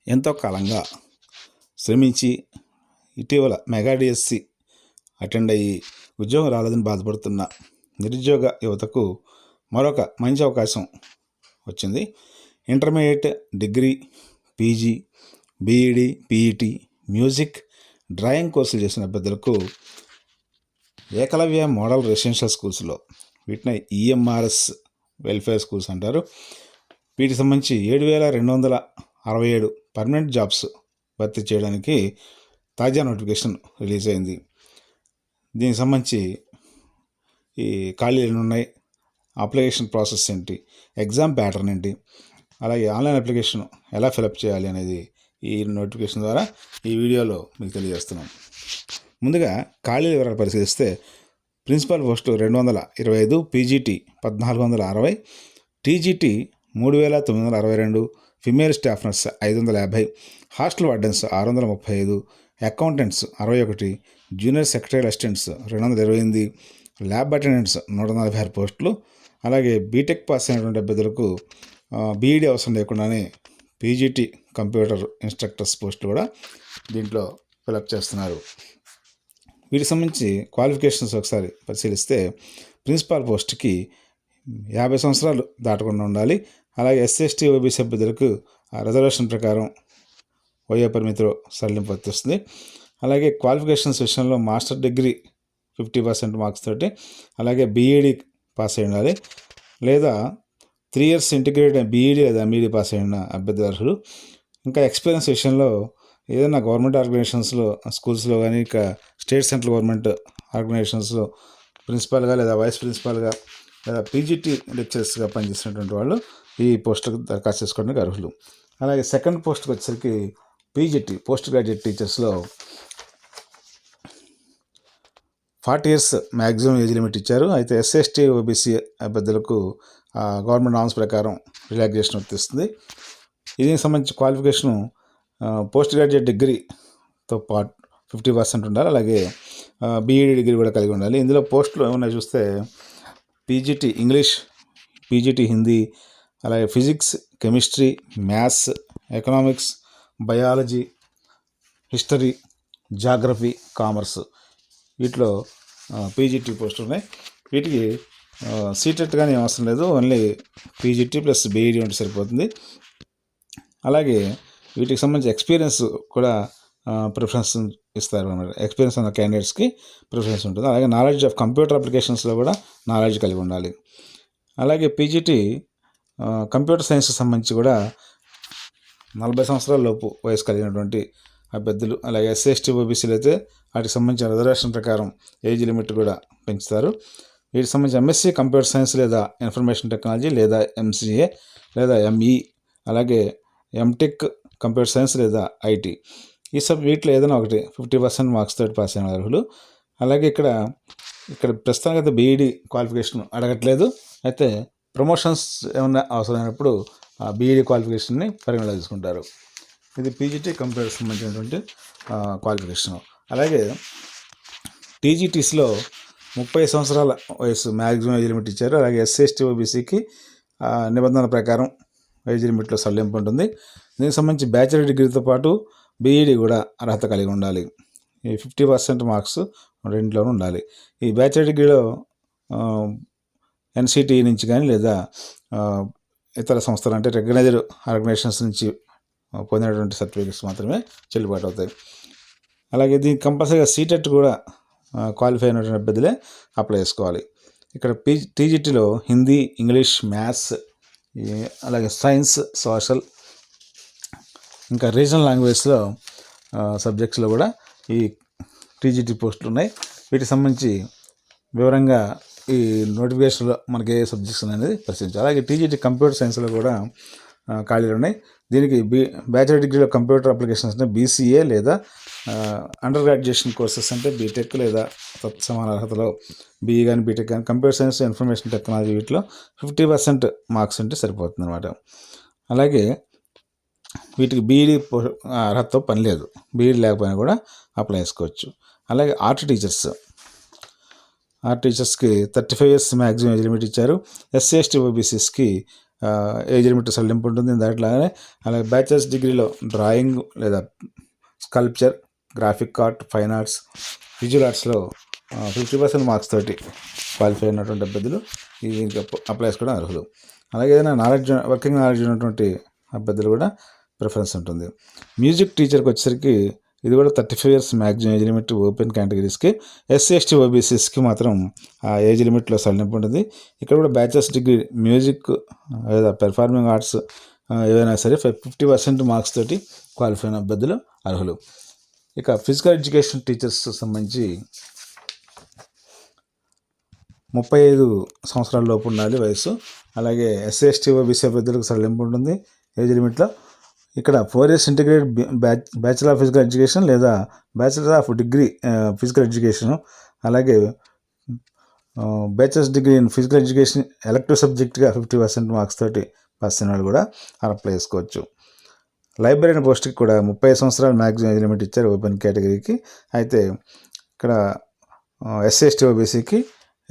ఎంతో కాలంగా శ్రమించి ఇటీవల మెగా డిఎస్సి అటెండ్ అయ్యి ఉద్యోగం రాలేదని బాధపడుతున్న నిరుద్యోగ యువతకు మరొక మంచి అవకాశం వచ్చింది. Intermediate, degree, PG, BEd, PET, music, drawing కోర్సులు చేసిన అభ్యర్థులకు ఏకలవ్య మోడల్ రెసిడెన్షియల్ స్కూల్స్లో, వీటిని ఈఎంఆర్ఎస్ వెల్ఫేర్ స్కూల్స్ అంటారు, వీటికి సంబంధించి 7,267 పర్మనెంట్ జాబ్స్ భర్తీ చేయడానికి తాజా నోటిఫికేషన్ రిలీజ్ అయింది. దీనికి సంబంధించి ఈ ఖాళీలు ఉన్నాయి, అప్లికేషన్ ప్రాసెస్ ఏంటి, ఎగ్జామ్ ప్యాటర్న్ ఏంటి, అలాగే ఆన్లైన్ అప్లికేషన్ ఎలా ఫిలప్ చేయాలి అనేది ఈ నోటిఫికేషన్ ద్వారా ఈ వీడియోలో మీకు తెలియజేస్తున్నాం. ముందుగా ఖాళీల వివరాలు పరిశీలిస్తే ప్రిన్సిపల్ పోస్టులు 225, PGT 1,460, TGT 3,962, female staff nurse 550, hostel wardens 635, accountants 61, junior secretary assistants 228, lab attendants 146 పోస్టులు. అలాగే బీటెక్ పాస్ అయినటువంటి అభ్యర్థులకు బీఈడీ అవసరం లేకుండానే పీజీటీ కంప్యూటర్ ఇన్స్ట్రక్టర్స్ పోస్టులు కూడా దీంట్లో ఫిలప్ చేస్తున్నారు. వీటికి సంబంధించి క్వాలిఫికేషన్స్ ఒకసారి పరిశీలిస్తే ప్రిన్సిపాల్ పోస్ట్కి 50 సంవత్సరాలు దాటకుండా ఉండాలి. అలాగే ఎస్సీ/ఎస్టీ ఓబీసీ అభ్యర్థులకు రిజర్వేషన్ ప్రకారం వయో పరిమితిలో సడలింపు వర్తిస్తుంది. అలాగే క్వాలిఫికేషన్స్ విషయంలో మాస్టర్ డిగ్రీ 50% మార్క్స్ తోటి, అలాగే బీఈడి పాస్ అయి ఉండాలి, లేదా 3 years ఇంటిగ్రేటెడ్ బీఈడి లేదా ఎంఈడి పాస్ అయిన అభ్యర్థులు అర్హులు. ఇంకా ఎక్స్పీరియన్స్ విషయంలో ఏదైనా గవర్నమెంట్ ఆర్గనైజేషన్స్లో, స్కూల్స్లో కానీ, ఇక స్టేట్ సెంట్రల్ గవర్నమెంట్ ఆర్గనైజేషన్స్లో ప్రిన్సిపాల్గా లేదా వైస్ ప్రిన్సిపాల్గా లేదా పీజీటీ లెక్చరర్స్గా పనిచేసినటువంటి వాళ్ళు ఈ పోస్టులకు దరఖాస్తు చేసుకోవడానికి అర్హులు. అలాగే సెకండ్ పోస్ట్కి వచ్చేసరికి పీజీటీ పోస్ట్ గ్రాడ్యుయేట్ టీచర్స్లో 40 years మ్యాక్సిమం ఏజ్ లిమిట్ ఇచ్చారు. అయితే ఎస్సీ/ఎస్టీ ఓబీసీ అభ్యర్థులకు గవర్నమెంట్ నామ్స్ ప్రకారం రిలాక్సేషన్ వర్తిస్తుంది. దీనికి సంబంధించి క్వాలిఫికేషను పోస్ట్ గ్రాడ్యుయేట్ డిగ్రీతో పాటు 50% ఉండాలి. అలాగే బీఈడి డిగ్రీ కూడా కలిగి ఉండాలి. ఇందులో పోస్టులు ఏమన్నా చూస్తే పీజీటీ ఇంగ్లీష్, పీజీటీ హిందీ, అలాగే physics, chemistry, maths, economics, biology, history, geography, commerce, వీటిలో పీజీటీ పోస్టులు ఉన్నాయి. వీటికి సీటెట్ కానీ అవసరం లేదు, ఓన్లీ పీజీటీ ప్లస్ బీఈడి ఉంటే సరిపోతుంది. అలాగే వీటికి సంబంధించి ఎక్స్పీరియన్స్ కూడా ప్రిఫరెన్స్ ఇస్తారు అన్నమాట. ఎక్స్పీరియన్స్ ఉన్న క్యాండిడేట్స్కి ప్రిఫరెన్స్ ఉంటుంది. అలాగే నాలెడ్జ్ ఆఫ్ కంప్యూటర్ అప్లికేషన్స్లో కూడా నాలెడ్జ్ కలిగి ఉండాలి. అలాగే పీజీటీ కంప్యూటర్ సైన్స్కి సంబంధించి కూడా 40 సంవత్సరాల లోపు వయసు కలిగినటువంటి అభ్యర్థులు, అలాగే ఎస్సీ/ఎస్టీ ఓబీసీలు అయితే వాటికి సంబంధించిన రిజర్వేషన్ ప్రకారం ఏజ్ లిమిట్ కూడా పెంచుతారు. వీటికి సంబంధించి ఎంఎస్సీ కంప్యూటర్ సైన్స్ లేదా ఇన్ఫర్మేషన్ టెక్నాలజీ లేదా ఎంసీఏ లేదా ఎంఈ, అలాగే ఎంటెక్ కంప్యూటర్ సైన్స్ లేదా ఐటీ, వీటిలో ఏదైనా ఒకటి 50% మార్క్స్ తోటి పాస్ అయిన అర్హులు. అలాగే ఇక్కడ ప్రస్తుతానికి అయితే బీఈడి క్వాలిఫికేషన్ అడగట్లేదు. అయితే ప్రమోషన్స్ ఏమన్నా అవసరమైనప్పుడు ఆ బీఈడి క్వాలిఫికేషన్ని పరిగణలో తీసుకుంటారు. ఇది పీజీటీ కంప్యూటర్ సంబంధించినటువంటి క్వాలిఫికేషన్. అలాగే టీజీటీస్లో 30 సంవత్సరాల వయసు మ్యాక్సిమం ఏజ్ లిమిట్ ఇచ్చారు. అలాగే ఎస్సీ/ఎస్టీ ఓబీసీకి నిబంధనల ప్రకారం ఏజ్ లిమిట్లో సడలింపు ఉంటుంది. దీనికి సంబంధించి బ్యాచిలర్ డిగ్రీతో పాటు బీఈడి కూడా అర్హత కలిగి ఉండాలి. ఈ 50% మార్క్స్ రెండింటిలోనూ ఉండాలి. ఈ బ్యాచిలర్ డిగ్రీలో ఎన్సిటి నుంచి కానీ లేదా ఇతర సంస్థలు అంటే రికగ్నైజ్డ్ ఆర్గనైజేషన్స్ నుంచి పొందినటువంటి సర్టిఫికేట్స్ మాత్రమే చెల్లుబాటు అవుతాయి. అలాగే దీనికి కంపల్సరీగా సీటెట్ కూడా క్వాలిఫై అయినటువంటి అభ్యర్థులే అప్లై చేసుకోవాలి. ఇక్కడ టీజీటీలో హిందీ, ఇంగ్లీష్, మ్యాథ్స్, అలాగే సైన్స్, సోషల్, ఇంకా రీజనల్ లాంగ్వేజ్లో సబ్జెక్ట్స్లో కూడా ఈ టీజీటీ పోస్టులు ఉన్నాయి. వీటికి సంబంధించి వివరంగా ఈ నోటిఫికేషన్లో మనకి ఏ సబ్జెక్ట్స్ అనేది పరిశీలించాలి. అలాగే టీజీటీ కంప్యూటర్ సైన్స్లో కూడా ఖాళీలు ఉన్నాయి. దీనికి బ్యాచిలర్ డిగ్రీలో కంప్యూటర్ అప్లికేషన్స్ అంటే బీసీఏ లేదా అండర్ గ్రాడ్యుయేషన్ కోర్సెస్ అంటే బీటెక్ లేదా తత్సమాన అర్హతలో బీఈ కానీ బీటెక్ కానీ కంప్యూటర్ సైన్స్, ఇన్ఫర్మేషన్ టెక్నాలజీ వీటిలో 50% మార్క్స్ ఉంటే సరిపోతుంది అనమాట. అలాగే వీటికి బీఈడి అర్హతతో పని లేదు, బీఈడి లేకపోయినా కూడా అప్లై చేసుకోవచ్చు. అలాగే ఆర్ట్ టీచర్స్కి 35 years మ్యాక్సిమం ఏజ్ లిమిట్ ఇచ్చారు. ఎస్సీ/ఎస్టీ ఓబీసీస్కి ఏజ్ లిమిట్ సడలింపు ఉంటుంది. దాంట్లానే అలాగే బ్యాచిలర్స్ డిగ్రీలో డ్రాయింగ్ లేదా sculpture, graphic art, fine arts, visual ఆర్ట్స్లో 50% మార్క్స్ తోటి క్వాలిఫై అయినటువంటి అభ్యర్థులు దీనికి అప్లై చేసుకోవడం అర్హులు. అలాగే ఏదైనా వర్కింగ్ నాలెడ్జ్ ఉన్నటువంటి అభ్యర్థులు కూడా ప్రిఫరెన్స్ ఉంటుంది. మ్యూజిక్ టీచర్కి వచ్చేసరికి ఇది కూడా 35 years maximum age limit open కేటగిరీస్కి. ఎస్సీ, ఎస్టీ, ఓబీసీస్కి మాత్రం ఆ ఏజ్ లిమిట్లో సడలింపు ఉంటుంది. ఇక్కడ కూడా బ్యాచిలర్స్ డిగ్రీ మ్యూజిక్ లేదా పెర్ఫార్మింగ్ ఆర్ట్స్ ఏవైనా సరే 50% మార్క్స్ తోటి క్వాలిఫై అయిన అభ్యర్థులు అర్హులు. ఇక ఫిజికల్ ఎడ్యుకేషన్ టీచర్స్ సంబంధించి 35 సంవత్సరాల లోపు ఉండాలి వయసు. అలాగే ఎస్సీ, ఎస్టీ, ఓబీసీ అభ్యర్థులకు సడలింపు ఉంటుంది ఏజ్ లిమిట్లో. ఇక్కడ 4 years integrated bachelor of physical education లేదా bachelor of degree physical education, అలాగే bachelors degree in physical education elective సబ్జెక్ట్గా 50% మార్క్స్ తోటి పాస్ అయిన వాళ్ళు కూడా అప్లై చేసుకోవచ్చు. లైబ్రరీ పోస్ట్కి కూడా 30 సంవత్సరాలు మ్యాక్సిమం ఏజ్ లిమిట్ ఇచ్చారు ఓపెన్ కేటగిరీకి. అయితే ఇక్కడ ఎస్సీ, ఎస్టీ, ఓబీసీకి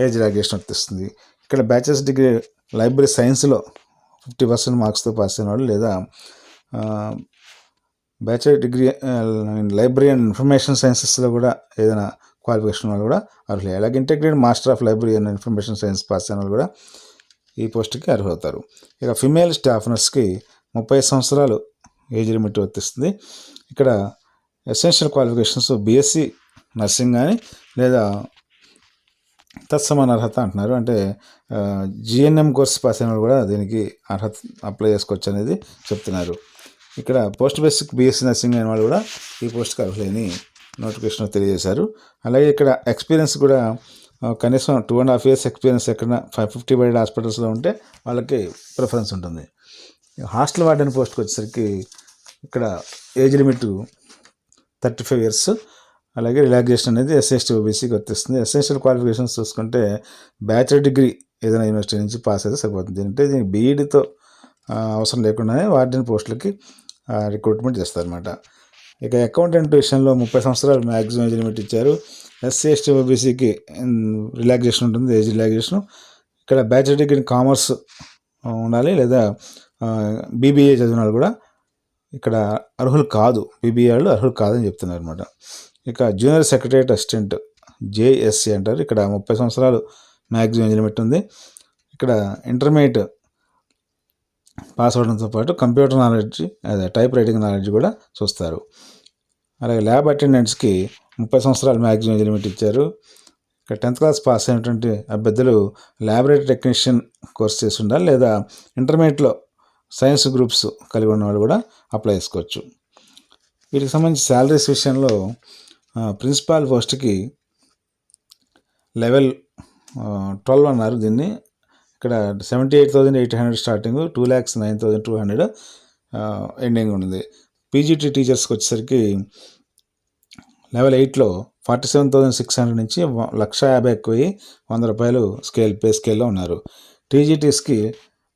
ఏజ్ రిలాక్సేషన్ వర్తిస్తుంది. ఇక్కడ బ్యాచిలర్స్ డిగ్రీ లైబ్రరీ సైన్స్లో 50% మార్క్స్తో పాస్ అయిన వాళ్ళు లేదా bachelor degree library and information సైన్సెస్లో కూడా ఏదైనా క్వాలిఫికేషన్ వాళ్ళు కూడా అర్హులు. అలాగే integrated master of library and information science pass అయిన వాళ్ళు కూడా ఈ పోస్ట్కి అర్హులవుతారు. ఇక ఫిమేల్ స్టాఫ్ నర్స్కి 30 సంవత్సరాలు ఏజ్ లిమిట్ వర్తిస్తుంది. ఇక్కడ ఎసెన్షియల్ క్వాలిఫికేషన్స్ బీఎస్సీ నర్సింగ్ కానీ లేదా తత్సమాన అర్హత అంటున్నారు. అంటే జిఎన్ఎం కోర్స్ పాస్ అయిన కూడా దీనికి అర్హత అప్లై చేసుకోవచ్చు అనేది చెప్తున్నారు. ఇక్కడ పోస్ట్ బేసిక్ బీఎస్సీ నర్సింగ్ అయిన వాళ్ళు కూడా ఈ పోస్ట్కి అర్హులని నోటిఫికేషన్ తెలియజేశారు. అలాగే ఇక్కడ ఎక్స్పీరియన్స్ కూడా కనీసం 2.5 years ఎక్స్పీరియన్స్ ఎక్కడైనా 550 బెడెడ్ హాస్పిటల్స్లో ఉంటే వాళ్ళకి ప్రిఫరెన్స్ ఉంటుంది. హాస్టల్ వార్డెన్ పోస్ట్కి వచ్చేసరికి ఇక్కడ ఏజ్ లిమిట్ 35 years. అలాగే రిలాక్సేషన్ అనేది ఎస్సీ, ఎస్టీ, ఓబీసీకి వర్తిస్తుంది. ఎసెన్షియల్ క్వాలిఫికేషన్స్ చూసుకుంటే బ్యాచిలర్ డిగ్రీ ఏదైనా యూనివర్సిటీ నుంచి పాస్ అయితే సరిపోతుంది. అంటే దీనికి బీఈడీతో అవసరం లేకుండానే వార్డెన్ పోస్టులకి రిక్రూట్మెంట్ చేస్తారన్నమాట. ఇక అకౌంటెంట్ విషయంలో 30 సంవత్సరాలు మ్యాక్సిమం ఏజ్ లిమిట్ ఇచ్చారు. ఎస్సీ, ఎస్టీ, ఓబీసీకి రిలాక్సేషన్ ఉంటుంది, ఏజ్ రిలాక్సేషన్. ఇక్కడ బ్యాచిలర్ డిగ్రీ కామర్స్ ఉండాలి లేదా బీబీఏ చదివిన వాళ్ళు కూడా ఇక్కడ అర్హులు కాదు, బీబీఏ వాళ్ళు అర్హులు కాదని చెప్తున్నారు అనమాట. ఇక జూనియర్ సెక్రటరియట్ అసిస్టెంట్ జేఎస్సీ అంటారు. ఇక్కడ 30 సంవత్సరాలు మ్యాక్సిమం ఏజ్ లిమిట్ ఉంది. ఇక్కడ ఇంటర్మీడియట్ పాస్ అవడంతో పాటు కంప్యూటర్ నాలెడ్జ్ అదే టైప్ రైటింగ్ నాలెడ్జ్ కూడా చూస్తారు. అలాగే ల్యాబ్ అటెండెంట్స్కి 30 సంవత్సరాలు మ్యాక్సిమం ఏజ్ లిమిట్ ఇచ్చారు. ఇక్కడ 10th క్లాస్ పాస్ అయినటువంటి అభ్యర్థులు ల్యాబొరేటరీ టెక్నీషియన్ కోర్స్ చేసి ఉండాలి లేదా ఇంటర్మీడియట్లో సైన్స్ గ్రూప్స్ కలిగి ఉన్న వాళ్ళు కూడా అప్లై చేసుకోవచ్చు. వీటికి సంబంధించి శాలరీస్ విషయంలో ప్రిన్సిపాల్ పోస్ట్కి లెవెల్ 12 అన్నారు దీన్ని. ఇక్కడ 78,800 స్టార్టింగ్, 2,09,200 ఎండింగ్ ఉంది. పీజీటీ టీచర్స్కి వచ్చేసరికి లెవెల్ 8లో 47,600 నుంచి 1,50,100 రూపాయలు పే స్కేల్లో ఉన్నారు. టీజీటీస్కి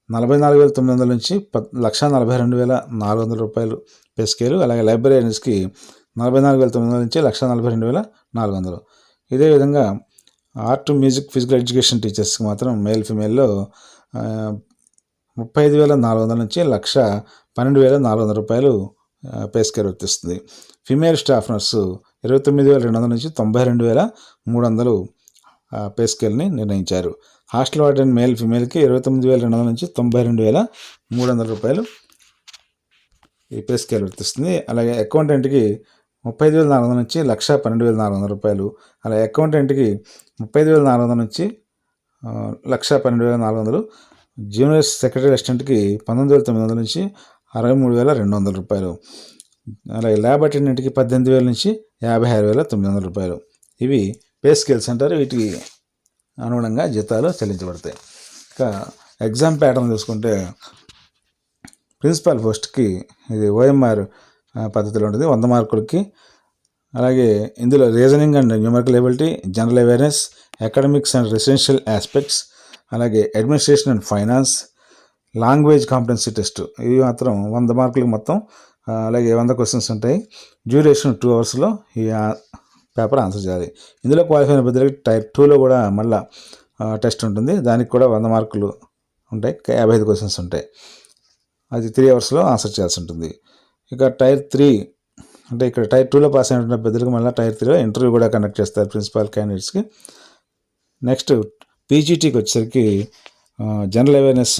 44,900 నుంచి 1,42,400 రూపాయలు పే స్కేలు. అలాగే లైబ్రరీస్కి 44,900 నుంచి 1,42,400. ఇదే విధంగా ఆర్ట్, మ్యూజిక్, ఫిజికల్ ఎడ్యుకేషన్ టీచర్స్కి మాత్రం మేల్ ఫిమేల్లో 35,400 నుంచి 1,12,400 రూపాయలు పే స్కేల్ వర్తిస్తుంది. ఫిమేల్ స్టాఫ్ నర్సు 29,200 నుంచి 92,300 పే స్కేల్ని నిర్ణయించారు. హాస్టల్ వార్డెన్ మేల్ ఫిమేల్కి 29,200 నుంచి 92,300 రూపాయలు ఈ పే స్కేల్ వర్తిస్తుంది. అలాగే అకౌంటెంట్కి 35,400 నుంచి 1,12,400 రూపాయలు. అలాగే అకౌంటెంట్కి 35,400 నుంచి 1,12,400. జూనియర్ సెక్రటరీ అసిస్టెంట్కి 19,900 నుంచి 63,200 రూపాయలు. అలాగే ల్యాబ్ అటెండెంట్కి 18,000 నుంచి 56,900 రూపాయలు. ఇవి పే స్కేల్స్ అంటారు. వీటికి అనుగుణంగా జీతాలు చెల్లించబడతాయి. ఇక ఎగ్జామ్ ప్యాటర్న్ చూసుకుంటే ప్రిన్సిపల్ పోస్ట్కి ఇది ఓఎంఆర్ పద్ధతిలో ఉంటుంది, 100 మార్కులకి. అలాగే ఇందులో reasoning and numerical ability, general awareness, academics and residential aspects, అలాగే administration and finance, language competency test ఇవి మాత్రం 100 మార్కులకి మొత్తం. అలాగే 100 క్వశ్చన్స్ ఉంటాయి. డ్యూరేషన్ 2 అవర్స్లో ఈ పేపర్ ఆన్సర్ చేయాలి. ఇందులో క్వాలిఫై అయిన అభ్యర్థులకి టైప్ 2లో కూడా మళ్ళీ టెస్ట్ ఉంటుంది. దానికి కూడా 100 మార్కులు ఉంటాయి, 55 క్వశ్చన్స్ ఉంటాయి. అది 3 అవర్స్లో ఆన్సర్ చేయాల్సి ఉంటుంది. ఇక టైర్ 3 అంటే ఇక్కడ టైర్ 2లో పాస్ అయిన అభ్యర్థులకు మళ్ళీ టైర్ 3లో ఇంటర్వ్యూ కూడా కండక్ట్ చేస్తారు ప్రిన్సిపాల్ క్యాండిడేట్స్కి. నెక్స్ట్ పీజీటీకి వచ్చేసరికి general awareness,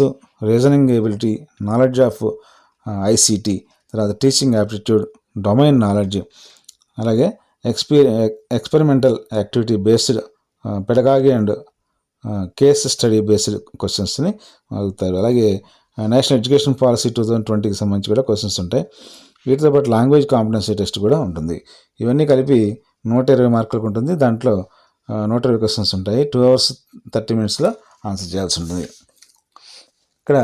reasoning ability, knowledge of ICT, తర్వాత టీచింగ్ యాప్టిట్యూడ్, డొమైన్ నాలెడ్జ్, అలాగే experimental activity based pedagogy and case study based క్వశ్చన్స్ని అడుగుతారు. అలాగే నేషనల్ ఎడ్యుకేషన్ పాలసీ 2020కి సంబంధించి కూడా క్వశ్చన్స్ ఉంటాయి. వీటితో పాటు లాంగ్వేజ్ కాంపిటెన్సీ టెస్ట్ కూడా ఉంటుంది. ఇవన్నీ కలిపి 120 మార్కులకు ఉంటుంది. దాంట్లో 120 క్వశ్చన్స్ ఉంటాయి. 2 hours 30 minutesలో ఆన్సర్ చేయాల్సి ఉంటుంది. ఇక్కడ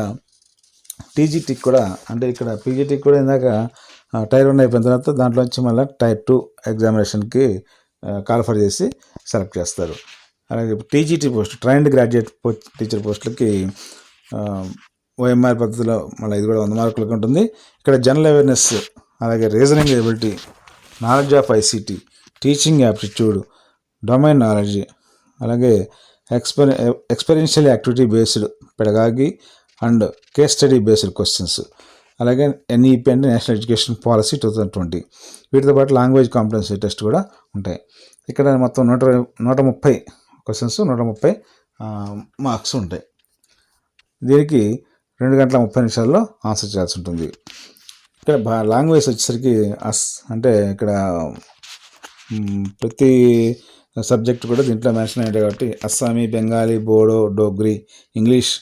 టీజీటీకి కూడా అంటే ఇక్కడ పీజీటీకి కూడా ఇందాక టైర్ 1 అయిపోయిన తర్వాత దాంట్లోంచి మళ్ళీ టైర్ 2 ఎగ్జామినేషన్కి కాల్ఫర్ చేసి సెలెక్ట్ చేస్తారు. అలాగే TGT post, trained graduate teacher పోస్టులకి ఓఎంఆర్ పద్ధతిలో మళ్ళీ ఇది కూడా 100 మార్కులకు ఉంటుంది. ఇక్కడ జనరల్ అవేర్నెస్, అలాగే reasoning ability, knowledge of ICT, teaching aptitude, domain knowledge, అలాగే experiential activity based pedagogy and case study based questions, అలాగే ఎన్ఈపీ అంటే నేషనల్ ఎడ్యుకేషన్ పాలసీ 2020. వీటితో పాటు లాంగ్వేజ్ కాంపిటెన్సీ టెస్ట్ కూడా ఉంటాయి. ఇక్కడ మొత్తం 130 క్వశ్చన్స్, 130 మార్క్స్ ఉంటాయి. దీనికి 2 గంటల 30 నిమిషాల్లో ఆన్సర్ చేయాల్సి ఉంటుంది. ఇక్కడ లాంగ్వేజ్ వచ్చేసరికి అంటే ఇక్కడ ప్రతి సబ్జెక్ట్ కూడా దీంట్లో మెన్షన్ అయ్యాయి కాబట్టి అస్సామీ, బెంగాలీ, బోడో, డోగ్రీ, ఇంగ్లీష్,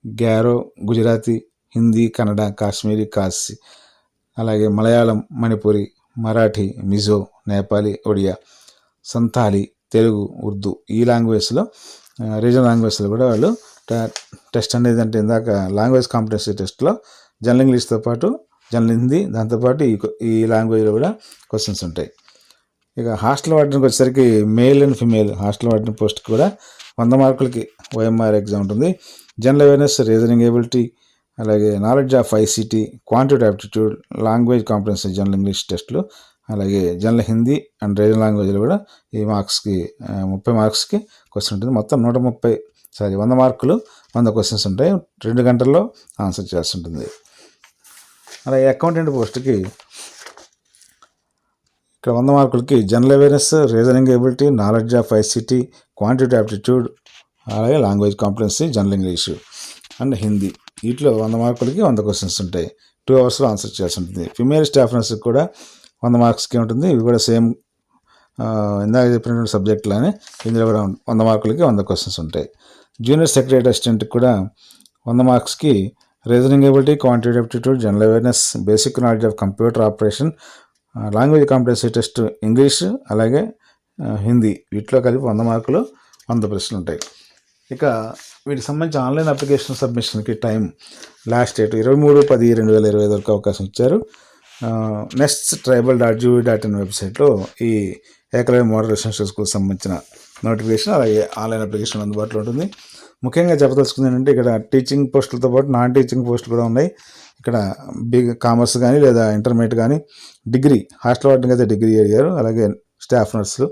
గ్యారో, గుజరాతీ, హిందీ, కన్నడ, కాశ్మీరీ, కాశీ, అలాగే మలయాళం, మణిపురి, మరాఠీ, మిజో, నేపాలీ, ఒడియా, సంతాలి, తెలుగు, ఉర్దూ ఈ లాంగ్వేజ్లో రీజనల్ లాంగ్వేజ్లో కూడా వాళ్ళు టెస్ట్ అనేది అంటే ఇందాక లాంగ్వేజ్ కాంపిటెన్సీ టెస్ట్లో జనరల్ ఇంగ్లీష్తో పాటు జనరల్ హిందీ, దాంతోపాటు ఈ లాంగ్వేజ్లో కూడా క్వశ్చన్స్ ఉంటాయి. ఇక హాస్టల్ వార్డెన్కి వచ్చేసరికి male and female hostel warden పోస్ట్కి కూడా 100 మార్కులకి ఓఎంఆర్ ఎగ్జామ్ ఉంటుంది. జనరల్ అవేర్నెస్, రీజనింగ్ ఎబిలిటీ, అలాగే knowledge of ICT, quantitative aptitude, language competency general English టెస్టులు, అలాగే జనరల్ హిందీ అండ్ రీజనల్ లాంగ్వేజ్లో కూడా ఈ మార్క్స్కి 30 మార్క్స్కి క్వశ్చన్ ఉంటుంది. మొత్తం 100 మార్కులు, 100 క్వశ్చన్స్ ఉంటాయి. 2 గంటల్లో ఆన్సర్ చేయాల్సి ఉంటుంది. అలాగే అకౌంటెంట్ పోస్ట్కి ఇక్కడ 100 మార్కులకి general awareness, reasoning ability, knowledge of ICT, quantitative aptitude, అలాగే language competency general English and Hindi వీటిలో 100 మార్కులకి 100 క్వశ్చన్స్ ఉంటాయి. 2 అవర్స్లో ఆన్సర్ చేయాల్సి ఉంటుంది. ఫిమేల్ స్టాఫ్ నర్స్కి కూడా 100 మార్క్స్కి ఉంటుంది. ఇవి కూడా సేమ్ ఇందాక చెప్పినటువంటి సబ్జెక్టులోనే ఇందులో కూడా 100 మార్కులకి 100 క్వశ్చన్స్ ఉంటాయి. జూనియర్ సెక్రటరీ అసిస్టెంట్కి కూడా 100 మార్క్స్కి reasoning ability, quantitative aptitude, general awareness, basic knowledge of computer operation, language competency test English, అలాగే హిందీ వీటిలో కలిపి 100 మార్కులు, 100 ప్రశ్నలు ఉంటాయి. ఇక వీటికి సంబంధించి ఆన్లైన్ అప్లికేషన్ సబ్మిషన్కి టైం లాస్ట్ డేట్ 23/10/2025 వరకు అవకాశం ఇచ్చారు. next.tribal.gov.in వెబ్సైట్లో ఈ ఏకలవ్య మోడల్ రెసిడెన్షియల్ స్కూల్కి సంబంధించిన నోటిఫికేషన్, అలాగే ఆన్లైన్ అప్లికేషన్ అందుబాటులో ఉంటుంది. ముఖ్యంగా చెప్పదలుచుకుంది ఏంటంటే ఇక్కడ టీచింగ్ పోస్టులతో పాటు నాన్ టీచింగ్ పోస్టులు కూడా ఉన్నాయి. ఇక్కడ కామర్స్ కానీ లేదా ఇంటర్మీడియట్ కానీ డిగ్రీ, హాస్టల్ వార్డెన్కి అయితే డిగ్రీ అడిగారు. అలాగే స్టాఫ్ నర్సులు,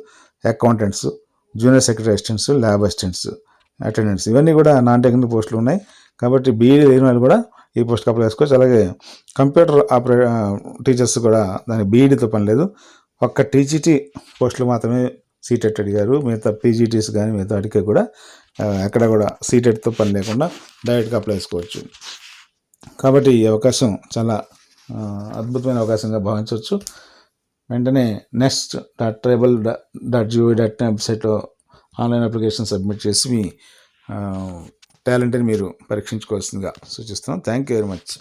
accountants, junior secretary assistants, lab assistants, attendants ఇవన్నీ కూడా నాన్ టెక్నికల్ పోస్టులు ఉన్నాయి. కాబట్టి బీఈడీ లేని వాళ్ళు కూడా ఈ పోస్ట్కి అప్లై చేసుకోవచ్చు. అలాగే కంప్యూటర్ టీచర్స్ కూడా దాని బీఈడీతో పని లేదు. ఒక్క టీజీటీ పోస్టులు మాత్రమే సీటెట్ అడిగారు. మిగతా పీజీటీస్ కానీ మిగతా వాటికి కూడా ఎక్కడ కూడా సీటెట్తో పని లేకుండా డైరెక్ట్గా అప్లై చేసుకోవచ్చు. కాబట్టి ఈ అవకాశం చాలా అద్భుతమైన అవకాశంగా భావించవచ్చు. వెంటనే next.tribal.gov.in వెబ్సైట్లో ఆన్లైన్ అప్లికేషన్ సబ్మిట్ చేసి మీ టాలెంట్ని మీరు పరీక్షించుకోవాల్సిందిగా సూచిస్తున్నాం. Thank you very much.